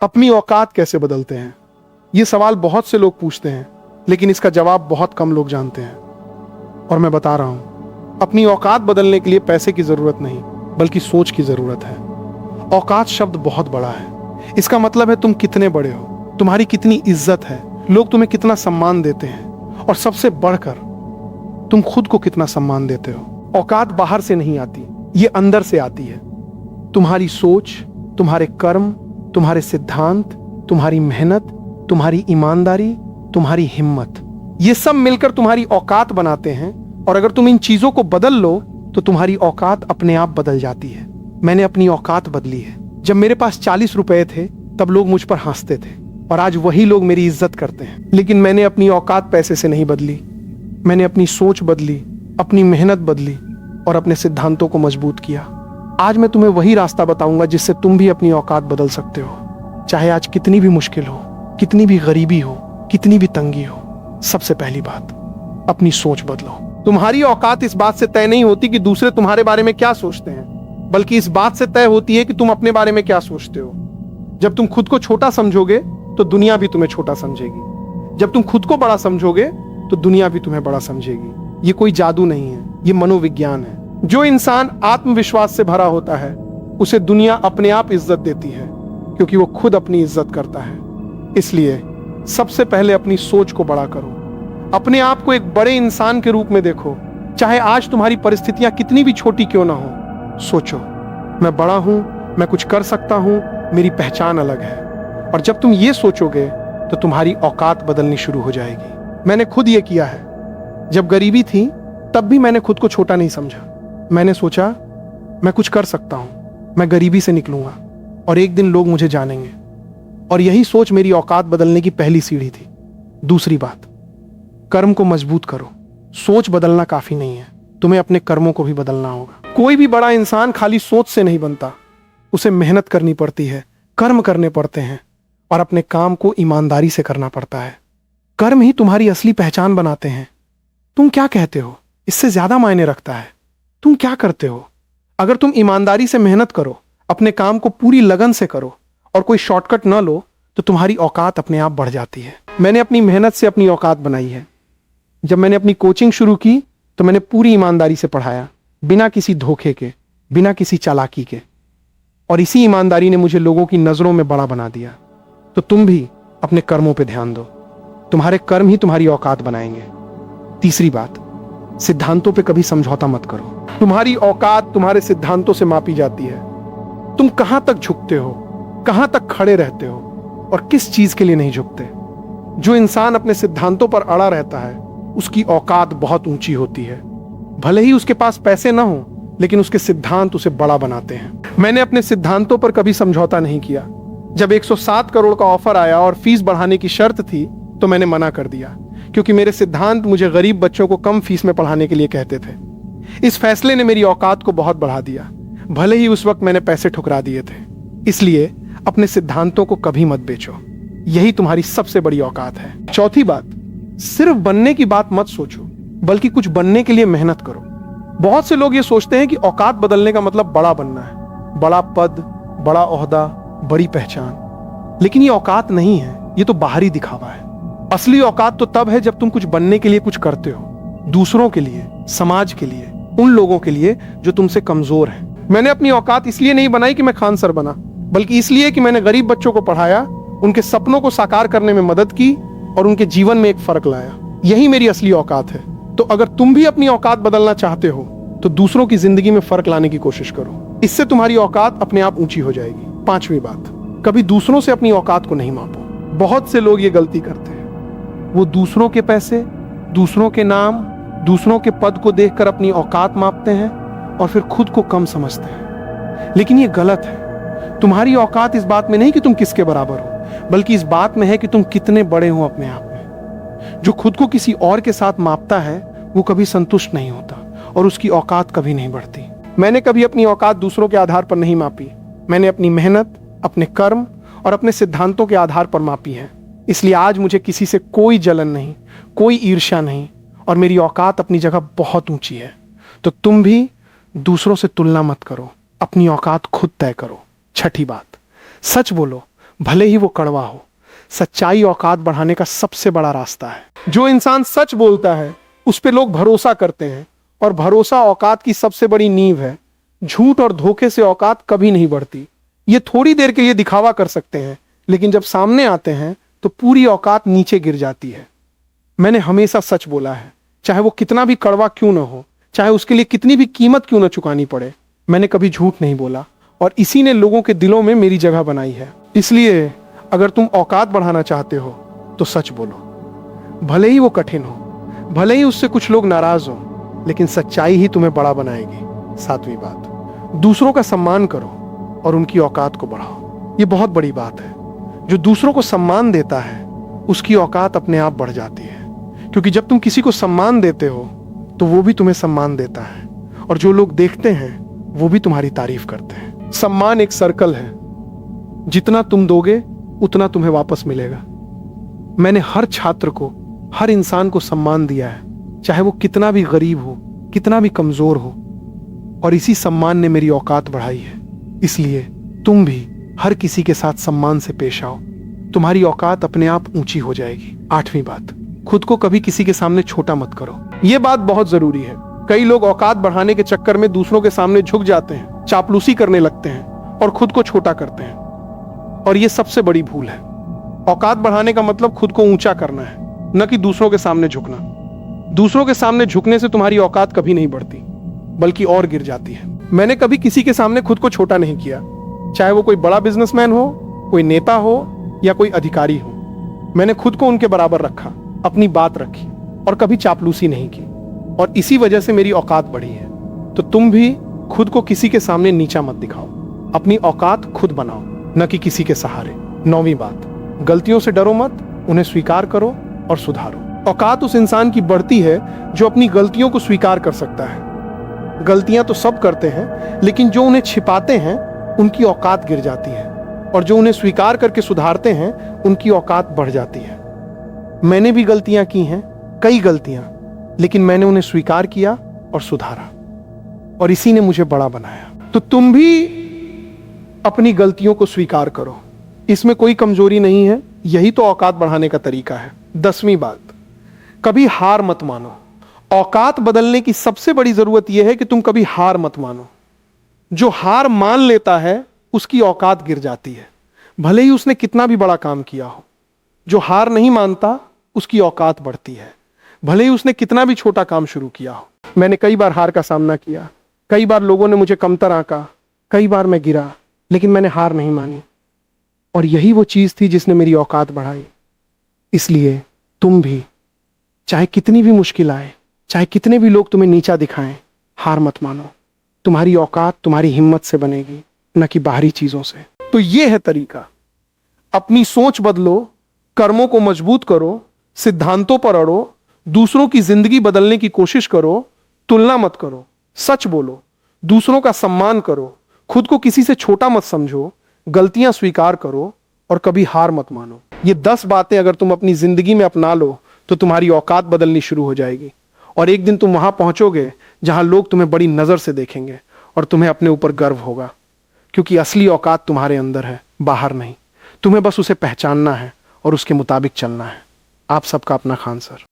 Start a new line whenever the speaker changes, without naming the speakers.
अपनी औकात कैसे बदलते हैं? ये सवाल बहुत से लोग पूछते हैं, लेकिन इसका जवाब बहुत कम लोग जानते हैं। और मैं बता रहा हूं, अपनी औकात बदलने के लिए पैसे की जरूरत नहीं, बल्कि सोच की जरूरत है। औकात शब्द बहुत बड़ा है। इसका मतलब है तुम कितने बड़े हो, तुम्हारी कितनी इज्जत है, लोग तुम्हें कितना सम्मान देते हैं, और सबसे बढ़कर तुम खुद को कितना सम्मान देते हो। औकात बाहर से नहीं आती, ये अंदर से आती है। तुम्हारी सोच, तुम्हारे कर्म, तुम्हारे सिद्धांत, तुम्हारी मेहनत, तुम्हारी ईमानदारी, तुम्हारी हिम्मत, ये सब मिलकर तुम्हारी औकात बनाते हैं। और अगर तुम इन चीजों को बदल लो तो तुम्हारी औकात अपने आप बदल जाती है। मैंने अपनी औकात बदली है। जब मेरे पास 40 रुपए थे तब लोग मुझ पर हंसते थे, और आज वही लोग मेरी इज्जत करते हैं। लेकिन मैंने अपनी औकात पैसे से नहीं बदली। मैंने अपनी सोच बदली, अपनी मेहनत बदली, और अपने सिद्धांतों को मजबूत किया। आज मैं तुम्हें वही रास्ता बताऊंगा जिससे तुम भी अपनी औकात बदल सकते हो। चाहे आज कितनी भी मुश्किल हो, कितनी भी गरीबी हो, कितनी भी तंगी हो। सबसे पहली बात, अपनी सोच बदलो। तुम्हारी औकात इस बात से तय नहीं होती कि दूसरे तुम्हारे बारे में क्या सोचते हैं, बल्कि इस बात से तय होती है कि तुम अपने बारे में क्या सोचते हो। जब तुम खुद को छोटा समझोगे तो दुनिया भी तुम्हें छोटा समझेगी। जब तुम खुद को बड़ा समझोगे तो दुनिया भी तुम्हें बड़ा समझेगी। ये कोई जादू नहीं है, ये मनोविज्ञान है। जो इंसान आत्मविश्वास से भरा होता है उसे दुनिया अपने आप इज्जत देती है, क्योंकि वो खुद अपनी इज्जत करता है। इसलिए सबसे पहले अपनी सोच को बड़ा करो। अपने आप को एक बड़े इंसान के रूप में देखो। चाहे आज तुम्हारी परिस्थितियां कितनी भी छोटी क्यों ना हो, सोचो, मैं बड़ा हूं, मैं कुछ कर सकता हूं, मेरी पहचान अलग है। और जब तुम ये सोचोगे तो तुम्हारी औकात बदलनी शुरू हो जाएगी। मैंने खुद ये किया है। जब गरीबी थी तब भी मैंने खुद को छोटा नहीं समझा। मैंने सोचा मैं कुछ कर सकता हूं, मैं गरीबी से निकलूंगा और एक दिन लोग मुझे जानेंगे। और यही सोच मेरी औकात बदलने की पहली सीढ़ी थी। दूसरी बात, कर्म को मजबूत करो। सोच बदलना काफी नहीं है, तुम्हें अपने कर्मों को भी बदलना होगा। कोई भी बड़ा इंसान खाली सोच से नहीं बनता, उसे मेहनत करनी पड़ती है, कर्म करने पड़ते हैं, और अपने काम को ईमानदारी से करना पड़ता है। कर्म ही तुम्हारी असली पहचान बनाते हैं। तुम क्या कहते हो इससे ज्यादा मायने रखता है। तुम क्या करते हो? अगर तुम ईमानदारी से मेहनत करो, अपने काम को पूरी लगन से करो और कोई शॉर्टकट न लो, तो तुम्हारी औकात अपने आप बढ़ जाती है। मैंने अपनी मेहनत से अपनी औकात बनाई है। जब मैंने अपनी कोचिंग शुरू की तो मैंने पूरी ईमानदारी से पढ़ाया, बिना किसी धोखे के, बिना किसी चालाकी के। और इसी ईमानदारी ने मुझे लोगों की नजरों में बड़ा बना दिया। तो तुम भी अपने कर्मों पे ध्यान दो। तुम्हारे कर्म ही तुम्हारी औकात बनाएंगे। तीसरी बात, सिद्धांतों पे कभी समझौता मत करो। तुम्हारी औकात तुम्हारे सिद्धांतों से मापी जाती है। तुम कहां तक झुकते हो, कहां तक खड़े रहते हो, और किस चीज के लिए नहीं झुकते। जो इंसान अपने सिद्धांतों पर अड़ा रहता है उसकी औकात बहुत ऊंची होती है। भले ही उसके पास पैसे ना हो, लेकिन उसके सिद्धांत उसे बड़ा बनाते हैं। मैंने अपने सिद्धांतों पर कभी समझौता नहीं किया। जब 107 करोड़ का ऑफर आया और फीस बढ़ाने की शर्त थी तो मैंने मना कर दिया, क्योंकि मेरे सिद्धांत मुझे गरीब बच्चों को कम फीस में पढ़ाने के लिए कहते थे। इस फैसले ने मेरी औकात को बहुत बढ़ा दिया, भले ही उस वक्त मैंने पैसे ठुकरा दिए थे। इसलिए अपने सिद्धांतों को कभी मत बेचो, यही तुम्हारी सबसे बड़ी औकात है। चौथी बात, सिर्फ बनने की बात मत सोचो, बल्कि कुछ बनने के लिए मेहनत करो। बहुत से लोग ये सोचते हैं कि औकात बदलने का मतलब बड़ा बनना है, बड़ा पद, बड़ा ओहदा, बड़ी पहचान। लेकिन ये औकात नहीं है, ये तो बाहरी दिखावा है। असली औकात तो तब है जब तुम कुछ बनने के लिए कुछ करते हो, दूसरों के लिए, समाज के लिए, उन लोगों के लिए जो तुमसे कमजोर हैं। मैंने अपनी औकात इसलिए नहीं बनाई कि मैं खान सर बना, बल्कि इसलिए कि मैंने गरीब बच्चों को पढ़ाया, उनके सपनों को साकार करने में मदद की और उनके जीवन में एक फर्क लाया। यही मेरी असली औकात है। तो अगर तुम भी अपनी औकात बदलना चाहते हो तो दूसरों की जिंदगी में फर्क लाने की कोशिश करो। इससे तुम्हारी औकात अपने आप ऊंची हो जाएगी। पांचवी बात, कभी दूसरों से अपनी औकात को नहीं मापो। बहुत से लोग ये गलती करते हैं। वो दूसरों के पैसे, दूसरों के नाम, दूसरों के पद को देखकर अपनी औकात मापते हैं और फिर खुद को कम समझते हैं। लेकिन ये गलत है। तुम्हारी औकात इस बात में नहीं कि तुम किसके बराबर हो, बल्कि इस बात में है कि तुम कितने बड़े हो अपने आप में। जो खुद को किसी और के साथ मापता है वो कभी संतुष्ट नहीं होता और उसकी औकात कभी नहीं बढ़ती। मैंने कभी अपनी औकात दूसरों के आधार पर नहीं मापी। मैंने अपनी मेहनत, अपने कर्म और अपने सिद्धांतों के आधार पर मापी है। इसलिए आज मुझे किसी से कोई जलन नहीं, कोई ईर्ष्या नहीं, और मेरी औकात अपनी जगह बहुत ऊंची है। तो तुम भी दूसरों से तुलना मत करो, अपनी औकात खुद तय करो। छठी बात, सच बोलो, भले ही वो कड़वा हो। सच्चाई औकात बढ़ाने का सबसे बड़ा रास्ता है। जो इंसान सच बोलता है उस पे लोग भरोसा करते हैं, और भरोसा औकात की सबसे बड़ी नींव है। झूठ और धोखे से औकात कभी नहीं बढ़ती। ये थोड़ी देर के लिए दिखावा कर सकते हैं, लेकिन जब सामने आते हैं तो पूरी औकात नीचे गिर जाती है। मैंने हमेशा सच बोला है, चाहे वो कितना भी कड़वा क्यों ना हो, चाहे उसके लिए कितनी भी कीमत क्यों ना चुकानी पड़े। मैंने कभी झूठ नहीं बोला, और इसी ने लोगों के दिलों में मेरी जगह बनाई है। इसलिए अगर तुम औकात बढ़ाना चाहते हो तो सच बोलो, भले ही वो कठिन हो, भले ही उससे कुछ लोग नाराज हो, लेकिन सच्चाई ही तुम्हें बड़ा बनाएगी। सातवीं बात, दूसरों का सम्मान करो और उनकी औकात को बढ़ाओ। ये बहुत बड़ी बात है। जो दूसरों को सम्मान देता है उसकी औकात अपने आप बढ़ जाती है, क्योंकि जब तुम किसी को सम्मान देते हो तो वो भी तुम्हें सम्मान देता है, और जो लोग देखते हैं वो भी तुम्हारी तारीफ करते हैं। सम्मान एक सर्कल है, जितना तुम दोगे उतना तुम्हें वापस मिलेगा। मैंने हर छात्र को, हर इंसान को सम्मान दिया है, चाहे वो कितना भी गरीब हो, कितना भी कमजोर हो, और इसी सम्मान ने मेरी औकात बढ़ाई है। इसलिए तुम भी हर किसी के साथ सम्मान से पेश आओ, तुम्हारी औकात अपने आप ऊंची हो जाएगी। आठवीं बात, खुद को कभी किसी के सामने छोटा मत करो। यह बात बहुत जरूरी है। कई लोग औकात बढ़ाने के चक्कर में दूसरों के सामने झुक जाते हैं, चापलूसी करने लगते हैं और खुद को छोटा करते हैं, और यह सबसे बड़ी भूल है। औकात बढ़ाने का मतलब खुद को ऊंचा करना है, न कि दूसरों के सामने झुकना। दूसरों के सामने झुकने से तुम्हारी औकात कभी नहीं बढ़ती, बल्कि और गिर जाती है। मैंने कभी किसी के सामने खुद को छोटा नहीं किया, चाहे वो कोई बड़ा बिजनेसमैन हो, कोई नेता हो या कोई अधिकारी हो। मैंने खुद को उनके बराबर रखा, अपनी बात रखी, और कभी चापलूसी नहीं की, और इसी वजह से मेरी औकात बढ़ी है। तो तुम भी खुद को किसी के सामने नीचा मत दिखाओ, अपनी औकात खुद बनाओ, न कि किसी के सहारे। नौवीं बात, गलतियों से डरो मत, उन्हें स्वीकार करो और सुधारो। औकात उस इंसान की बढ़ती है जो अपनी गलतियों को स्वीकार कर सकता है। गलतियां तो सब करते हैं, लेकिन जो उन्हें छिपाते हैं उनकी औकात गिर जाती है, और जो उन्हें स्वीकार करके सुधारते हैं उनकी औकात बढ़ जाती है। मैंने भी गलतियां की हैं, कई गलतियां, लेकिन मैंने उन्हें स्वीकार किया और सुधारा, और इसी ने मुझे बड़ा बनाया। तो तुम भी अपनी गलतियों को स्वीकार करो, इसमें कोई कमजोरी नहीं है। यही तो औकात बढ़ाने का तरीका है। 10वीं बात, कभी हार मत मानो। औकात बदलने की सबसे बड़ी जरूरत यह है कि तुम कभी हार मत मानो। जो हार मान लेता है उसकी औकात गिर जाती है, भले ही उसने कितना भी बड़ा काम किया हो। जो हार नहीं मानता उसकी औकात बढ़ती है, भले ही उसने कितना भी छोटा काम शुरू किया हो। मैंने कई बार हार का सामना किया, कई बार लोगों ने मुझे कमतर आंका, कई बार मैं गिरा, लेकिन मैंने हार नहीं मानी, और यही वो चीज थी जिसने मेरी औकात बढ़ाई। इसलिए तुम भी, चाहे कितनी भी मुश्किल आए, चाहे कितने भी लोग तुम्हें नीचा दिखाएं, हार मत मानो। तुम्हारी औकात तुम्हारी हिम्मत से बनेगी, न कि बाहरी चीजों से। तो ये है तरीका। अपनी सोच बदलो, कर्मों को मजबूत करो, सिद्धांतों पर अड़ो, दूसरों की जिंदगी बदलने की कोशिश करो, तुलना मत करो, सच बोलो, दूसरों का सम्मान करो, खुद को किसी से छोटा मत समझो, गलतियां स्वीकार करो, और कभी हार मत मानो। ये 10 बातें अगर तुम अपनी जिंदगी में अपना लो तो तुम्हारी औकात बदलनी शुरू हो जाएगी, और एक दिन तुम वहां पहुंचोगे जहां लोग तुम्हें बड़ी नजर से देखेंगे, और तुम्हें अपने ऊपर गर्व होगा, क्योंकि असली औकात तुम्हारे अंदर है, बाहर नहीं। तुम्हें बस उसे पहचानना है और उसके मुताबिक चलना है। आप सबका अपना खान सर।